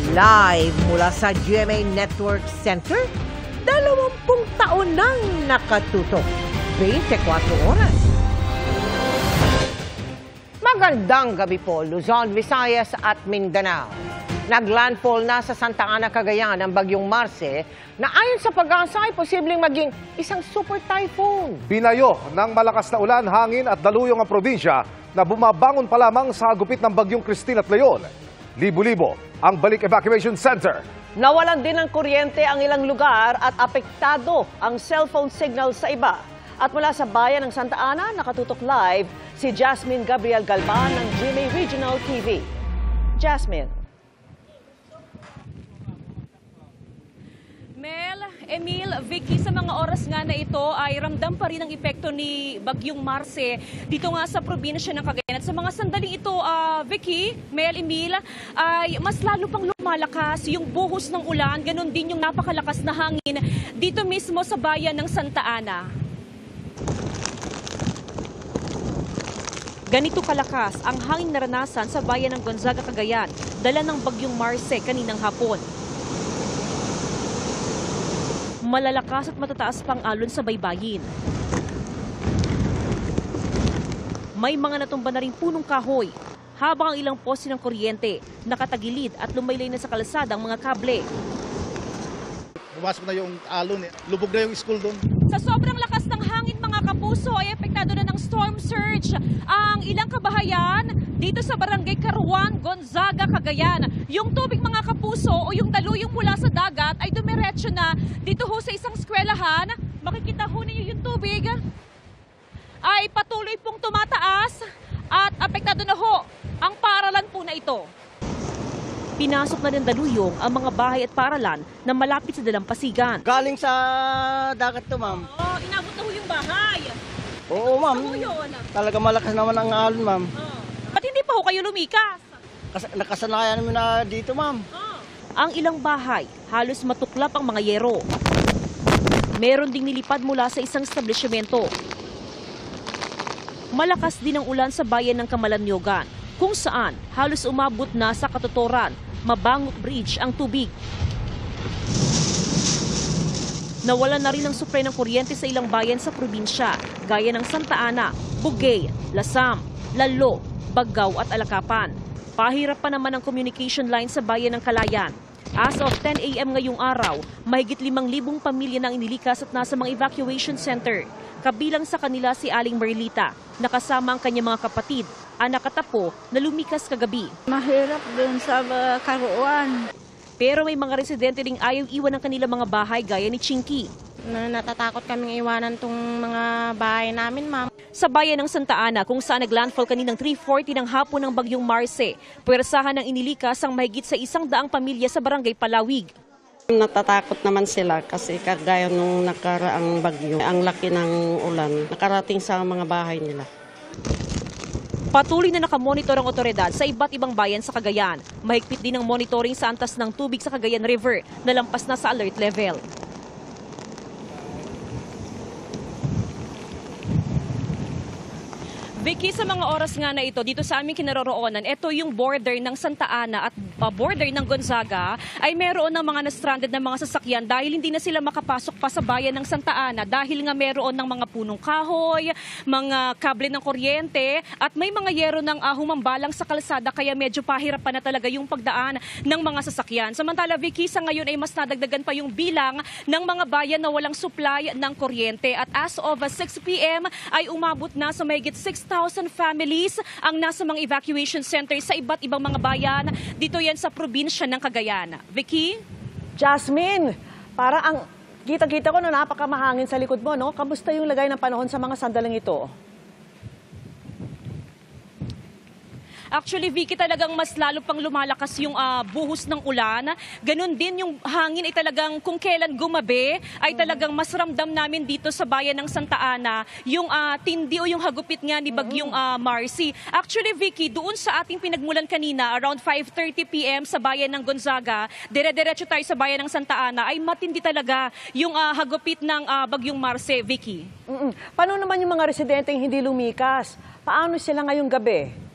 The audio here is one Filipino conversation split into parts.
Live mula sa GMA Network Center, 20 taon nang nakatutok. 24 oras. Magandang gabi po, Luzon, Visayas at Mindanao. Naglandfall na sa Santa Ana, Cagayan ang bagyong Marce na ayon sa pag-asa ay posibleng maging isang super typhoon. Binayo ng malakas na ulan, hangin at daluyong ang probinsya na bumabangon pa lamang sa hagupit ng bagyong Christine at Leon. Libo-libo ang Balik Evacuation Center. Nawalan din ng kuryente ang ilang lugar at apektado ang cellphone signal sa iba. At mula sa bayan ng Santa Ana, nakatutok live si Jasmine Gabriel Galban ng GMA Regional TV. Jasmine. Mel, Emil, Vicky, sa mga oras nga na ito ay ramdam pa rin ang epekto ni Bagyong Marce dito nga sa probinsya ng Cagayan. At sa mga sandaling ito, Vicky, Mel, Emil, ay mas lalo pang lumalakas yung buhos ng ulan, ganun din yung napakalakas na hangin dito mismo sa bayan ng Santa Ana. Ganito kalakas ang hangin naranasan sa bayan ng Gonzaga, Cagayan, dala ng Bagyong Marce kaninang hapon. Malalakas at matataas pang alon sa baybayin. May mga natumba na ring punong kahoy, habang ang ilang poste ng kuryente nakatagilid at lumaylay na sa kalsada ang mga kable. Pumasok na yung alon, lubog na yung school doon. Sa sobrang lakas ng hangin mga kapuso ay epektado na ng storm surge ang ilang kabahayan dito sa Barangay Caruan, Gonzaga, Cagayan. Yung tubig mga kapuso o yung daluyong mula sa dagat ay dumiretso na dito ho sa isang eskwelahan. Makikita ho ninyo yung tubig ay patuloy pong tumataas at apektado na ho ang paaralan po na ito. Pinasok na ng daluyong ang mga bahay at paaralan na malapit sa dalampasigan. Galing sa dagat to, ma'am. Oh, inabot na ho yung bahay. Oo, ma'am. Ano yun? Talaga malakas naman ang alon, ma'am. Ba't hindi pa ho kayo lumikas? Nakasanayan namin na dito, ma'am. Ang ilang bahay, halos matuklap ang mga yero. Meron ding nilipad mula sa isang establishmento. Malakas din ang ulan sa bayan ng Camalaniugan, kung saan halos umabot na sa katuturan, Mabangok Bridge ang tubig. Nawalan na rin ng supply ng kuryente sa ilang bayan sa probinsya, gaya ng Santa Ana, Bugay, Lasam, Lalo, Bagao at Alakapan. Pahirap pa naman ang communication line sa bayan ng Calayan. As of 10 a.m. ngayong araw, mahigit 5,000 pamilya na inilikas at nasa mga evacuation center. Kabilang sa kanila si Aling Merlita, nakasama ang kanyang mga kapatid, anak at apo na lumikas kagabi. Mahirap din sa Caruan. Pero may mga residente ring ayaw iwan ng kanilang mga bahay gaya ni Chinky. Natatakot kaming iwanan tong mga bahay namin, ma'am. Sa bayan ng Santa Ana, kung saan naglandfall kaninang 3:40 ng hapon ng Bagyong Marce, puwersahan ng inilikas ang mahigit sa 100 pamilya sa Barangay Palawig. Natatakot naman sila kasi kagaya nung nakaraang bagyo, ang laki ng ulan, nakarating sa mga bahay nila. Patuloy na nakamonitor ang otoridad sa iba't ibang bayan sa Cagayan. Mahigpit din ang monitoring sa antas ng tubig sa Cagayan River na lampas na sa alert level. Vicky, sa mga oras nga na ito, dito sa aming kinaroroonan, ito yung border ng Santa Ana at border ng Gonzaga, ay meron ng mga na-stranded na mga sasakyan dahil hindi na sila makapasok pa sa bayan ng Santa Ana dahil nga meron ng mga punong kahoy, mga kable ng kuryente at may mga yero ng humambalang sa kalsada kaya medyo pahirap pa na talaga yung pagdaan ng mga sasakyan. Samantala, Vicky, sa ngayon ay mas nadagdagan pa yung bilang ng mga bayan na walang supply ng kuryente at as of 6 p.m. ay umabot na sa mahigit 6,000 families ang nasa mga evacuation centers sa iba't ibang mga bayan. Dito yan sa probinsya ng Cagayan. Vicky? Jasmine, para ang kita-kita ko na napakamahangin sa likod mo, no? Kamusta yung lagay ng panahon sa mga sandaling ito? Actually, Vicky, talagang mas lalo pang lumalakas yung buhos ng ulan. Ganon din yung hangin ay talagang kung kailan gumabi, ay talagang mas ramdam namin dito sa bayan ng Santa Ana yung tindi o yung hagupit nga ni Bagyong Marcy. Actually, Vicky, doon sa ating pinagmulan kanina, around 5:30 p.m. sa bayan ng Gonzaga, dire-diretso tayo sa bayan ng Santa Ana, ay matindi talaga yung hagupit ng Bagyong Marcy, Vicky. Paano naman yung mga residenteng hindi lumikas? Paano sila ngayong gabi?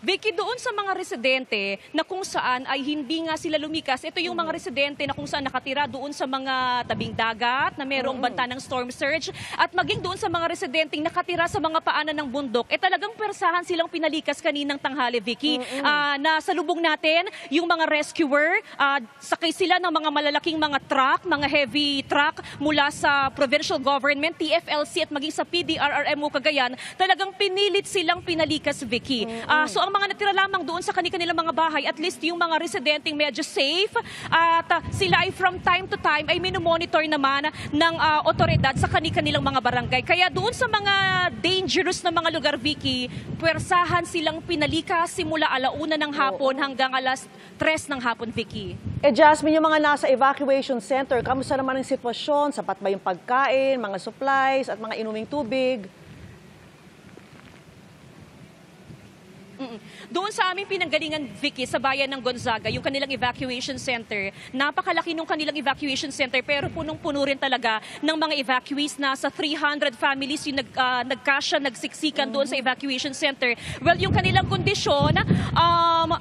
Vicky, doon sa mga residente na kung saan ay hindi nga sila lumikas, ito yung mga residente na kung saan nakatira doon sa mga tabing dagat na mayroong banta ng storm surge at maging doon sa mga residenteng nakatira sa mga paanan ng bundok, talagang persahan silang pinalikas kaninang tanghali, Vicky. Nasa lubong natin, yung mga rescuer, sakay sila ng mga malalaking mga truck, mga heavy truck mula sa provincial government, TFLC at maging sa PDRRMO Cagayan, talagang pinilit silang pinalikas, Vicky. So ang mga natira lamang doon sa kanilang mga bahay, at least yung mga residenteng medyo safe at sila ay from time to time ay minomonitor naman ng otoridad sa kanilang mga barangay. Kaya doon sa mga dangerous na mga lugar, Vicky, puwersahan silang pinalikas simula 1:00 ng hapon hanggang 3:00 ng hapon, Vicky. Jasmine, yung mga nasa evacuation center, kamusta naman ang sitwasyon? Sapat ba yung pagkain, mga supplies at mga inuming tubig? Doon sa aming pinanggalingan, Vicky, sa bayan ng Gonzaga, yung kanilang evacuation center, napakalaki nung kanilang evacuation center pero punong-puno rin talaga ng mga evacuees. Nasa 300 families yung nagkasya, nagsiksikan doon sa evacuation center. Well, yung kanilang kondisyon,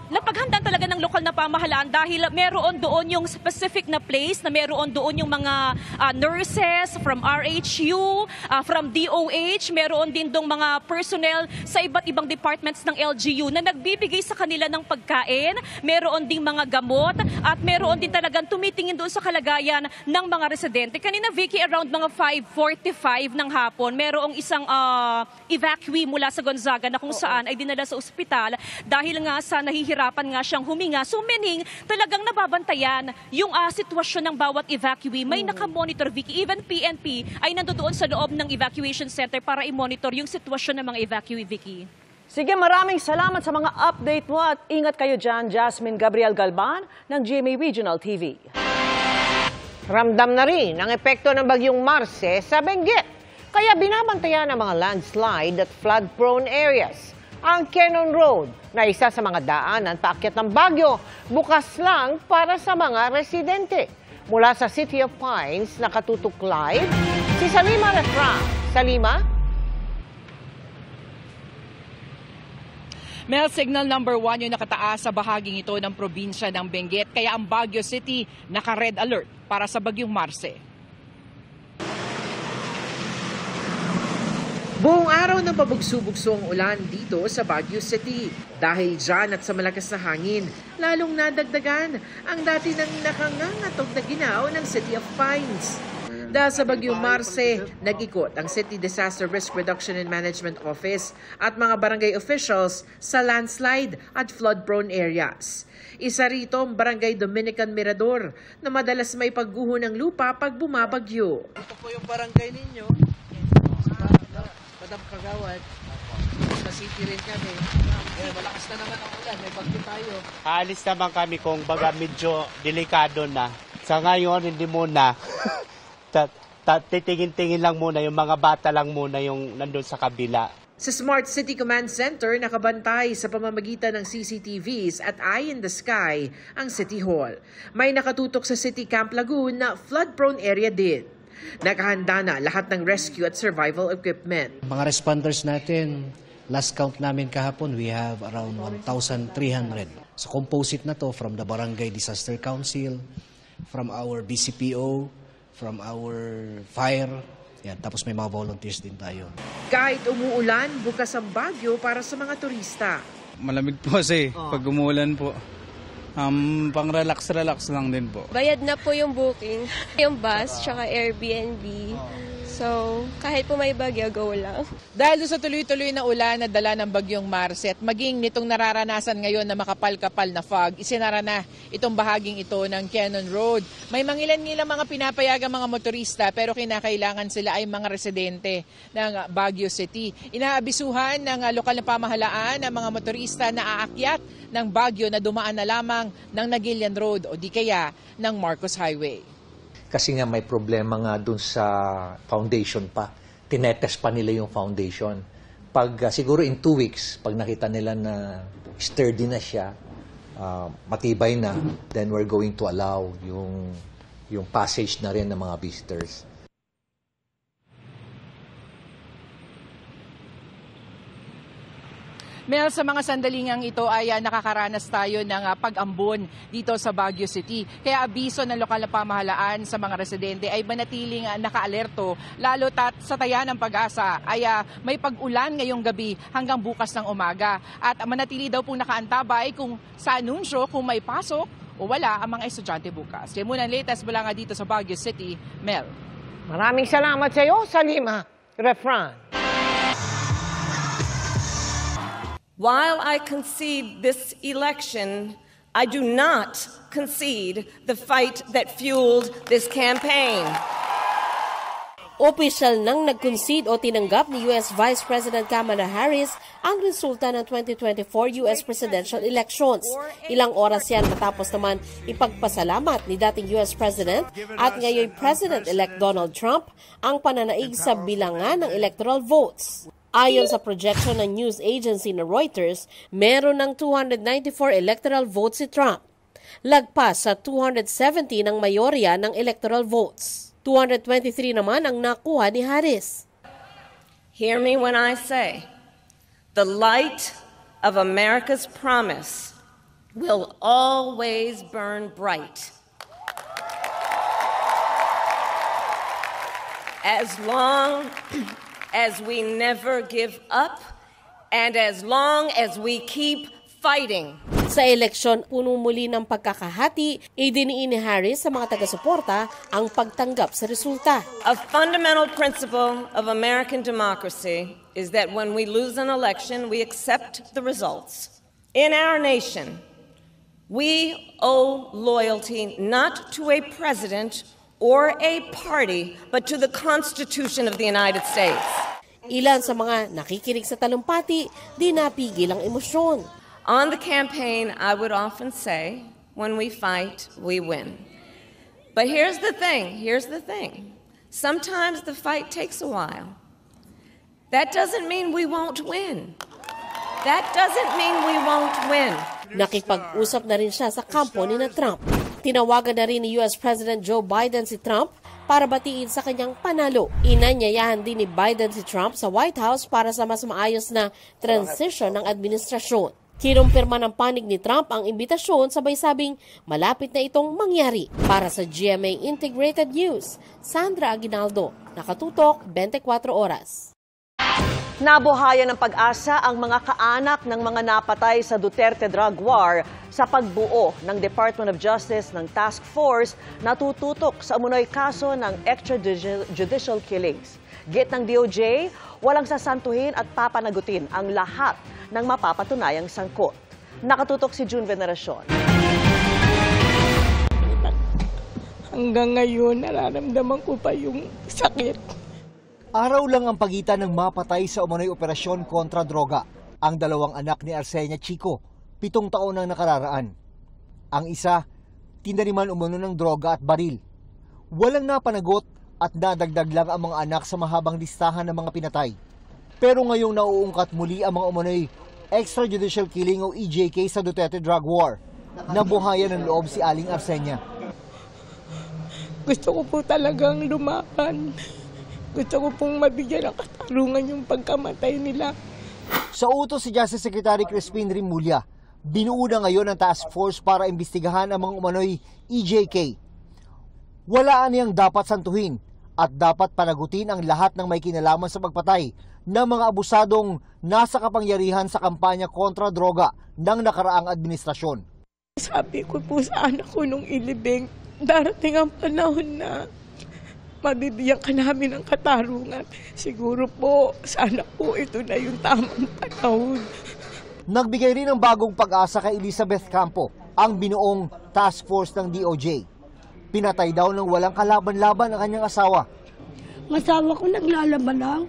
napaghandaan talaga ng lokal na pamahalaan dahil meron doon yung specific na place na meron doon yung mga nurses from RHU, from DOH, meron din doong mga personnel sa iba't ibang departments ng LGU na nagbibigay sa kanila ng pagkain, meron ding mga gamot at meron din talagang tumitingin doon sa kalagayan ng mga residente. Kanina, Vicky, around mga 5:45 ng hapon, merong isang evacuee mula sa Gonzaga na kung saan ay dinala sa ospital dahil nga sa nahihirapan nga siyang huminga. So meaning, talagang nababantayan yung sitwasyon ng bawat evacuee. May nakamonitor, Vicky. Even PNP ay nandoon sa loob ng evacuation center para i-monitor yung sitwasyon ng mga evacuee, Vicky. Sige, maraming salamat sa mga update mo at ingat kayo dyan, Jasmine Gabriel Galban ng GMA Regional TV. Ramdam na rin ang epekto ng bagyong Marce sa Benguet. Kaya binabantayan ang mga landslide at flood-prone areas. Ang Cannon Road na isa sa mga daanan paakyat ng bagyo, bukas lang para sa mga residente. Mula sa City of Pines, nakatutok live si Salima Refran. Salima? Mel, signal number 1 yung nakataas sa bahaging ito ng probinsya ng Benguet. Kaya ang Baguio City naka-red alert para sa bagyong Marce. Buong araw ng pabugso-bugso ang ulan dito sa Baguio City. Dahil dyan at sa malakas na hangin, lalong nadagdagan ang dati nang nakangangatog na ginaw ng City of Pines. Dahil sa bagyong Marce, nag-ikot ang City Disaster Risk Reduction and Management Office at mga barangay officials sa landslide at flood-prone areas. Isa rito ang Barangay Dominican Mirador na madalas may pagguho ng lupa pag bumabagyo. Ito po yung barangay ninyo. Madam Kagawad. Sa city rin kami. Malakas na naman ang ulan. May bagyo tayo. Aalis naman kami kung baga medyo delikado na. Sa ngayon, hindi muna. Titingin-tingin lang muna, yung mga bata lang muna yung nandun sa kabila. Sa Smart City Command Center, nakabantay sa pamamagitan ng CCTVs at Eye in the Sky ang City Hall. May nakatutok sa City Camp Lagoon na flood-prone area din. Nakahanda na lahat ng rescue at survival equipment. Mga responders natin, last count namin kahapon, we have around 1,300. So composite na to from the Barangay Disaster Council, from our BCPO, from our fire, yan, tapos may mga volunteers din tayo. Kahit umuulan, bukas ang Baguio para sa mga turista. Malamig po kasi pag umuulan po. Pang relax lang din po. Bayad na po yung booking, yung bus, tsaka Airbnb. So, kahit po may bagyo, go lang. Dahil sa tuloy-tuloy na ulan na dala ng bagyong Marce at maging nitong nararanasan ngayon na makapal-kapal na fog, isinara na itong bahaging ito ng Cannon Road. May mangilan-ngilang mga pinapayagang mga motorista pero kinakailangan sila ay mga residente ng Baguio City. Inaabisuhan ng lokal na pamahalaan ng mga motorista na aakyat ng Baguio na dumaan na lamang ng Nagilian Road o di kaya ng Marcos Highway. Kasi nga may problema nga dun sa foundation pa. Tinetest pa nila yung foundation. Pag siguro in 2 weeks, pag nakita nila na sturdy na siya, matibay na, then we're going to allow yung passage na rin ng mga visitors. Mel, sa mga sandalingang ito ay nakakaranas tayo ng pag-ambon dito sa Baguio City. Kaya abiso ng lokal na pamahalaan sa mga residente ay manatiling naka-alerto, lalo sa Taya ng Pag-asa ay may pag-ulan ngayong gabi hanggang bukas ng umaga. At manatili daw pong nakaantabay kung sa anunsyo kung may pasok o wala ang mga estudyante bukas. Yan muna ang latest mula nga dito sa Baguio City. Mel. Maraming salamat sa iyo, Salima Refran. While I concede this election, I do not concede the fight that fueled this campaign. Opisyal nang nag-concede o tinanggap ni U.S. Vice President Kamala Harris ang resulta ng 2024 U.S. presidential elections. Ilang oras yan matapos naman ipagpasalamat ni dating U.S. President at ngayon President-elect Donald Trump ang pananaig sa bilangan ng electoral votes. Ayon sa projection ng news agency na Reuters, meron ng 294 electoral votes si Trump. Lagpas sa 270 ng mayorya ng electoral votes. 223 naman ang nakuha ni Harris. Hear me when I say, the light of America's promise will always burn bright. As long as we never give up and as long as we keep fighting. Sa eleksyon, puno muli ng pagkakahati, idiniin ni Harris sa mga taga-suporta ang pagtanggap sa resulta. A fundamental principle of American democracy is that when we lose an election, we accept the results. In our nation, we owe loyalty not to a president or a party, but to the Constitution of the United States. Ilan sa mga nakikinig sa talumpati, di napigil ang emosyon. On the campaign, I would often say, when we fight, we win. But here's the thing. Sometimes the fight takes a while. That doesn't mean we won't win. Nakipag-usap na rin siya sa kampo ni na Trump. Tinawagan na rin ni U.S. President Joe Biden si Trump para batiin sa kanyang panalo. Inanyayahan din ni Biden si Trump sa White House para sa mas maayos na transition ng administrasyon. Kinumpirma ng panig ni Trump ang imbitasyon, sabay sabing malapit na itong mangyari. Para sa GMA Integrated News, Sandra Aguinaldo, Nakatutok, 24 Oras. Nabuhayan ng Pag-asa ang mga kaanak ng mga napatay sa Duterte drug war sa pagbuo ng Department of Justice ng task force na tututok sa umunoy kaso ng extrajudicial killings. Git ng DOJ, walang sasantuhin at papanagutin ang lahat ng mapapatunayang sangkot. Nakatutok si June Veneracion. Hanggang ngayon, nararamdaman ko pa yung sakit. Araw lang ang pagitan ng mapatay sa umano'y operasyon kontra droga. Ang dalawang anak ni Arsenia Chico, 7 taon ang nakararaan. Ang isa, tinaniman umano ng droga at baril. Walang napanagot at nadagdag lang ang mga anak sa mahabang listahan ng mga pinatay. Pero ngayong nauungkat muli ang mga umano'y extrajudicial killing o EJK sa Duterte drug war. Nabuhayan ng loob si Aling Arsenia. Gusto ko po talagang lumaban. Gusto ko pong mabigyan ng katarungan yung pagkamatay nila. Sa utos si Justice Secretary Crispin Rimulya, binuo na ngayon ang task force para imbestigahan ang mga umano'y EJK. Walaan niyang dapat santuhin at dapat panagutin ang lahat ng may kinalaman sa pagpatay ng mga abusadong nasa kapangyarihan sa kampanya kontra droga ng nakaraang administrasyon. Sabi ko po sa anak ko nung ilibing, darating ang panahon na mabibigyan ka namin ng katarungan. Siguro po, sana po ito na yung tamang panahon. Nagbigay rin ng bagong pag-asa kay Elizabeth Campo, ang binuong task force ng DOJ. Pinatay daw ng walang kalaban-laban ang kanyang asawa. Masawa ko naglalaban lang.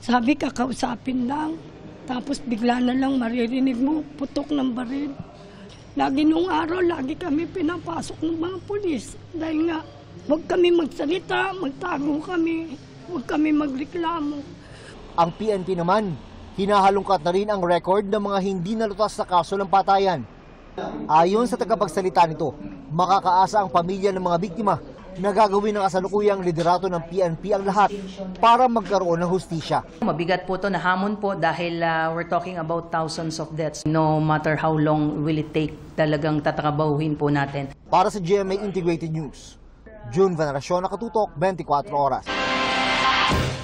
Sabi kakausapin lang. Tapos bigla na lang maririnig mo, putok ng baril. Lagi nung araw, lagi kami pinapasok ng mga pulis. Dahil nga, huwag kami magsalita, magtago kami, huwag kami magreklamo. Ang PNP naman, hinahalungkat na rin ang record ng mga hindi nalutas na kaso ng patayan. Ayon sa tagapagsalita nito, makakaasa ang pamilya ng mga biktima Nagagawin ng kasalukuyang liderato ng PNP ang lahat para magkaroon ng hustisya. Mabigat po ito na hamon po dahil we're talking about thousands of deaths. No matter how long will it take, talagang tatrabahuhin po natin. Para sa GMA Integrated News, June Veneracion, Nakatutok, 24 Oras.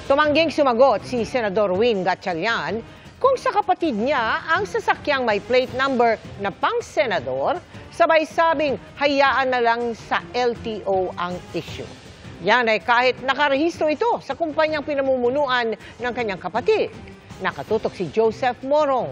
Tumangging sumagot si Senador Win Gatchalian kung sa kapatid niya ang sasakyang may plate number na pang-senador, sabay sabing hayaan na lang sa LTO ang issue. Yan ay kahit nakarehistro ito sa kumpanyang pinamumunuan ng kanyang kapatid. Nakatutok si Joseph Morong.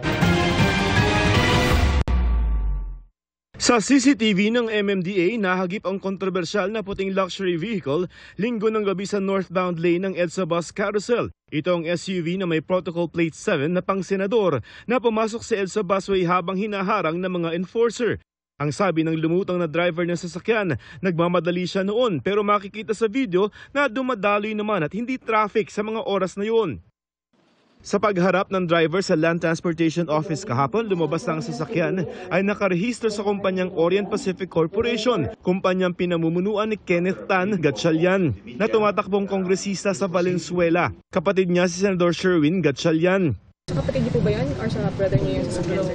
Sa CCTV ng MMDA, nahagip ang kontrobersyal na puting luxury vehicle linggo ng gabi sa northbound lane ng EDSA Bus Carousel. Ito ang SUV na may protocol plate 7 na pang-senador na pumasok sa EDSA Busway habang hinaharang ng mga enforcer. Ang sabi ng lumutang na driver ng sasakyan, nagmamadali siya noon pero makikita sa video na dumadaloy naman at hindi traffic sa mga oras na yun. Sa pagharap ng driver sa Land Transportation Office kahapon, lumabas na ang sasakyan ay nakarehistro sa kumpanyang Orient Pacific Corporation, kumpanyang pinamumunuan ni Kenneth Tan Gatchalian, na tumatakbong kongresista sa Valenzuela. Kapatid niya si Senador Sherwin Gatchalian. Sa kapatid niyo po ba yan or sa brother niyo yung sasakyan?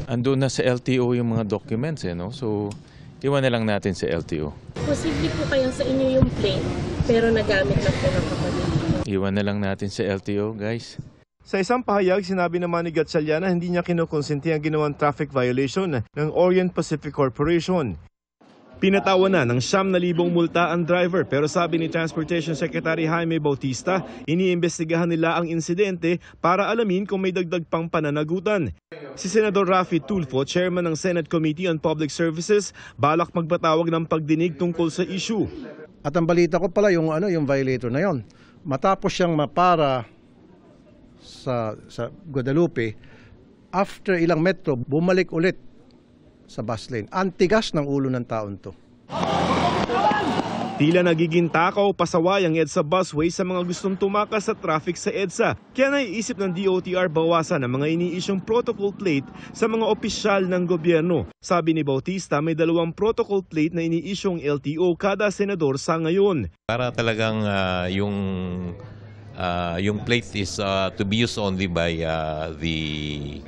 Andun na sa LTO yung mga documents no? So iwan na lang natin sa LTO. Posible po kayang sa inyo yung plane pero nagamit lang po ng kapatid. Iwan na lang natin sa LTO, guys. Sa isang pahayag, sinabi naman ni Gatchalian na hindi niya kinukonsinti ang ginawang traffic violation ng Orient Pacific Corporation. Pinatawan na ng 9,000 multa ang driver pero sabi ni Transportation Secretary Jaime Bautista, iniimbestigahan nila ang insidente para alamin kung may dagdag pang pananagutan. Si Senador Raffy Tulfo, chairman ng Senate Committee on Public Services, balak magpatawag ng pagdinig tungkol sa issue. At ang balita ko pala yung violator na yon. Matapos siyang mapara sa Guadalupe, after ilang metro, bumalik ulit sa bus lane. Antigas ng ulo ng taon to. Tila nagiging takaw pasaway ang EDSA busway sa mga gustong tumakas sa traffic sa EDSA. Kaya naiisip ng DOTR bawasan ang mga iniisyong protocol plate sa mga opisyal ng gobyerno. Sabi ni Bautista, may 2 protocol plate na iniisyong LTO kada senador sa ngayon. Para talagang yung plate is to be used only by the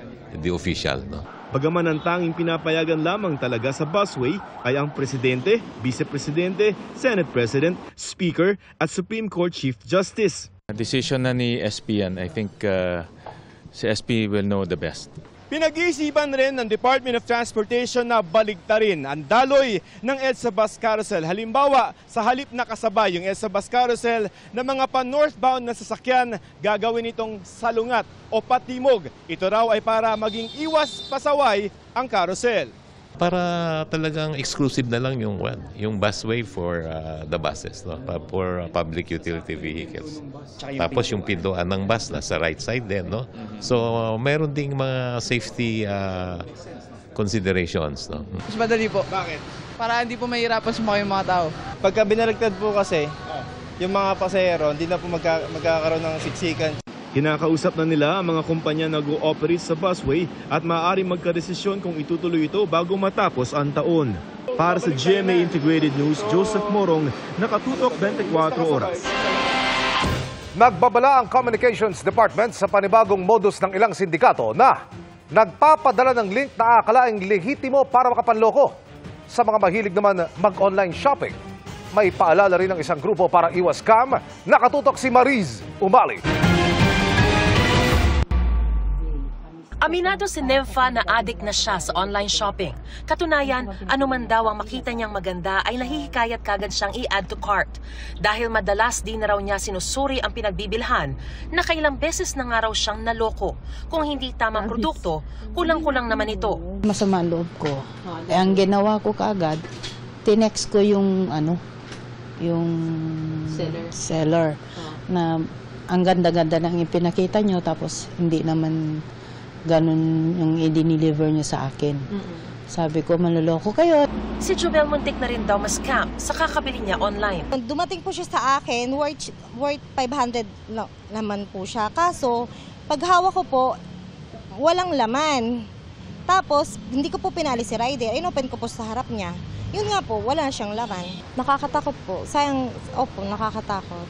official. No? Bagaman ang tanging pinapayagan lamang talaga sa busway ay ang Presidente, Vice-Presidente, Senate President, Speaker at Supreme Court Chief Justice. Decision na ni SP yan. I think si SP will know the best. Pinag-iisipan rin ng Department of Transportation na baligtarin ang daloy ng EDSA Bus Carousel. Halimbawa, sa halip na kasabay yung EDSA Bus Carousel na mga pa-northbound na sasakyan, gagawin itong salungat o patimog. Ito raw ay para maging iwas pasaway ang carousel. Para talagang exclusive na lang yung busway for the buses, no? For public utility vehicles. Tapos yung pintuan ng bus na sa right side din, no? So meron ding mga safety considerations, no? Mas madali po. Bakit? Para hindi po mahirapan sumakay yung mga tao. Pagka binaliktad po kasi, yung mga pasahero hindi na po magkakaroon ng siksikan. Kinakausap na nila ang mga kumpanya na nag-ooperate sa busway at maaaring magkadesisyon kung itutuloy ito bago matapos ang taon. Para sa GMA Integrated News, Joseph Morong, Nakatutok 24 Oras. Nagbabala ang Communications Department sa panibagong modus ng ilang sindikato na nagpapadala ng link na akalaing lehitimo para makapanloko. Sa mga mahilig naman mag-online shopping, may paalala rin ng isang grupo para iwas scam. Nakatutok si Mariz Umali. Aminado si Nevfa na addict na siya sa online shopping. Katunayan, anuman daw ang makita niyang maganda ay nahihikayat kagad siyang i-add to cart. Dahil madalas di na raw niya sinusuri ang pinagbibilhan, nakailang beses na nga raw siyang naloko. Kung hindi tamang produkto, kulang-kulang naman ito. Masama loob ko. Ang ginawa ko kaagad, tinext ko yung seller na ang ganda-ganda ng ipinakita nyo tapos hindi naman ganun yung i-deliver niya sa akin. Sabi ko, manloloko kayo. Si Jubel muntik na rin daw ma-scam sa kakabili niya online. Dumating po siya sa akin, worth 500 naman po siya. Kaso, pag hawak ko po, walang laman. Tapos, hindi ko po pinali si rider. Inopen ko po sa harap niya. Yun nga po, wala siyang laman. Nakakatakot po. Sayang, opo, nakakatakot.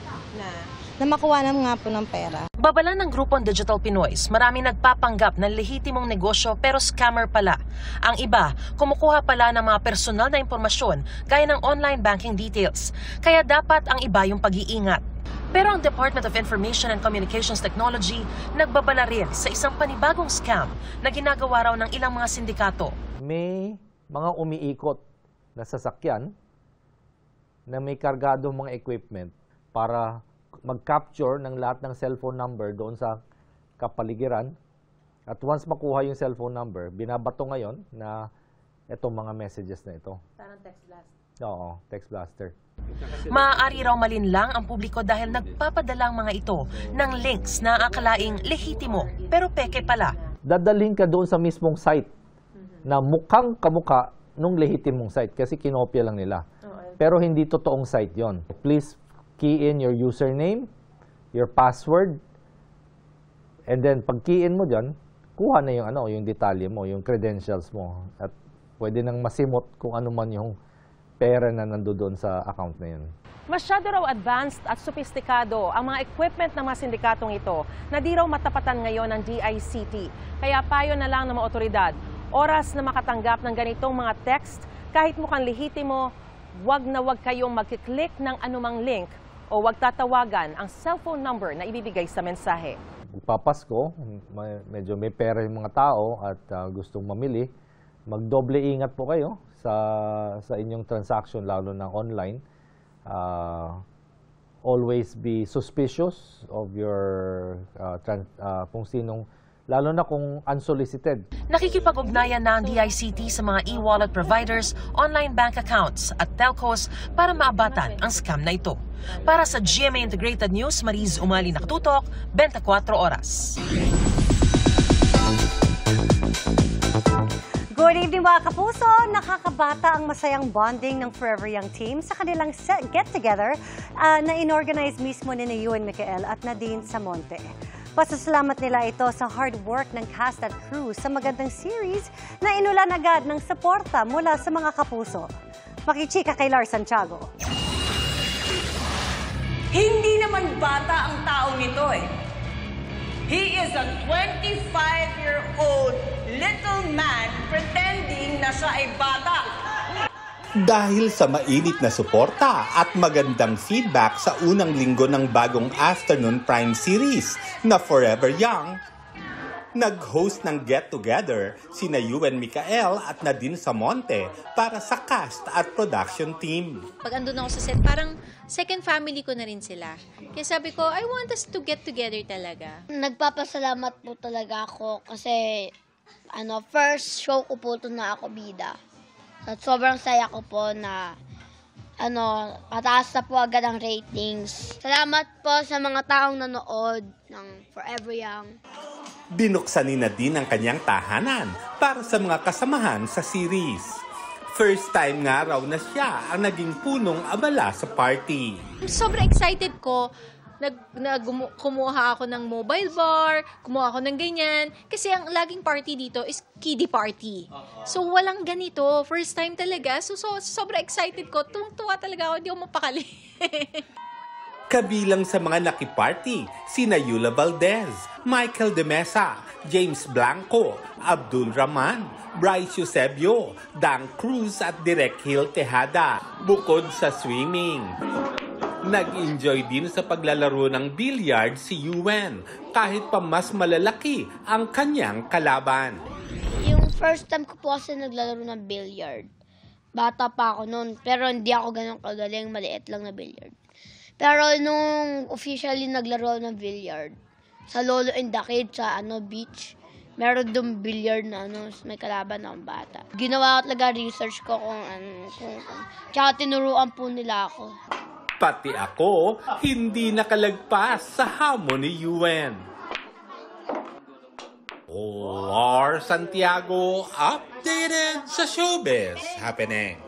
Na makuha na nga po ng pera. Babala ng grupong Digital Pinoys, maraming nagpapanggap ng lehitimong negosyo pero scammer pala. Ang iba, kumukuha pala ng mga personal na impormasyon gaya ng online banking details. Kaya dapat ang iba yung pag-iingat. Pero ang Department of Information and Communications Technology nagbabala rin sa isang panibagong scam na ginagawa raw ng ilang mga sindikato. May mga umiikot na sasakyan na may kargadong mga equipment para mag-capture ng lahat ng cellphone number doon sa kapaligiran. At once makuha yung cellphone number, binabato ngayon na itong mga messages na ito. Parang text blast. Oo, text blaster. Maaari raw malinlang ang publiko dahil nagpapadala ang mga ito ng links na akalaing lehitimo pero peke pala. Dadalhin ka doon sa mismong site na mukhang kamuka nung lehitimong site kasi kinopya lang nila. Pero hindi totoong site yon. Please key in your username, your password, and then pag key in mo dyan, kuha na yung, yung detalye mo, yung credentials mo. At pwede nang masimot kung ano man yung pera na nandoon sa account na yun. Masyado raw advanced at sophisticado ang mga equipment ng mga sindikatong ito na di raw matapatan ngayon ng DICT. Kaya payo na lang ng mga otoridad, oras na makatanggap ng ganitong mga text, kahit mukhang lehitimo, wag na wag kayong magkiklik ng anumang link o wag tatawagan ang cellphone number na ibibigay sa mensahe. Papasko, medyo may pera yung mga tao at gustong mamili, magdoble ingat po kayo sa inyong transaction, lalo na online. Always be suspicious of your kung sinong, lalo na kung unsolicited. Nakikipag-ugnayan na ang DICT sa mga e-wallet providers, online bank accounts at telcos para maabatan ang scam na ito. Para sa GMA Integrated News, Mariz Umali nakatutok, 24 oras. Good evening mga kapuso! Nakakabata ang masayang bonding ng Forever Young Team sa kanilang get-together na inorganize mismo ni Yuen Micael at Nadine Samonte. Pasasalamat nila ito sa hard work ng cast at crew sa magandang series na inulan agad ng suporta mula sa mga kapuso. Makichika kay Lars Santiago. Hindi naman bata ang taong ito eh. He is a 25-year-old little man pretending na siya ay bata. Dahil sa mainit na suporta at magandang feedback sa unang linggo ng bagong afternoon prime series na Forever Young, nag-host ng get-together sina Yuen Micael at Nadine Samonte para sa cast at production team. Pag andun ako sa set, parang second family ko na rin sila. Kaya sabi ko, I want us to get together talaga. Nagpapasalamat po talaga ako kasi first show ko po ito na ako bida. At sobrang saya ko po na pataas na po agad ang ratings. Salamat po sa mga taong nanood ng Forever Young. Binuksan ni Nadine ang kanyang tahanan para sa mga kasamahan sa series. First time nga raw na siya ang naging punong abala sa party. Sobrang excited ko. Kumuha ako ng mobile bar, kumuha ako ng ganyan. Kasi ang laging party dito is kiddie party. So walang ganito. First time talaga. So sobrang excited ko. Tuwang-tuwa talaga ako. Hindi ako mapakali. Kabilang sa mga nakiparty, sina Yula Valdez, Michael De Mesa, James Blanco, Abdul Rahman, Bryce Eusebio, Dan Cruz at Direk Hill Tejada, bukod sa swimming. Nag-enjoy din sa paglalaro ng billiard si Yuen, kahit pa mas malalaki ang kanyang kalaban. Yung first time ko po kasi naglalaro ng billiard. Bata pa ako noon, pero hindi ako ganun kagaling, maliit lang na billiard. Pero nung officially naglaro ng billiard, sa Lolo and the Kid, sa beach, meron doon billiard na may kalaban ng bata. Ginawa ko talaga research ko kung tsaka tinuruan po nila ako. Pati ako, hindi nakalagpas sa hamon ni Yuen. Lars Santiago, updated sa showbiz happening.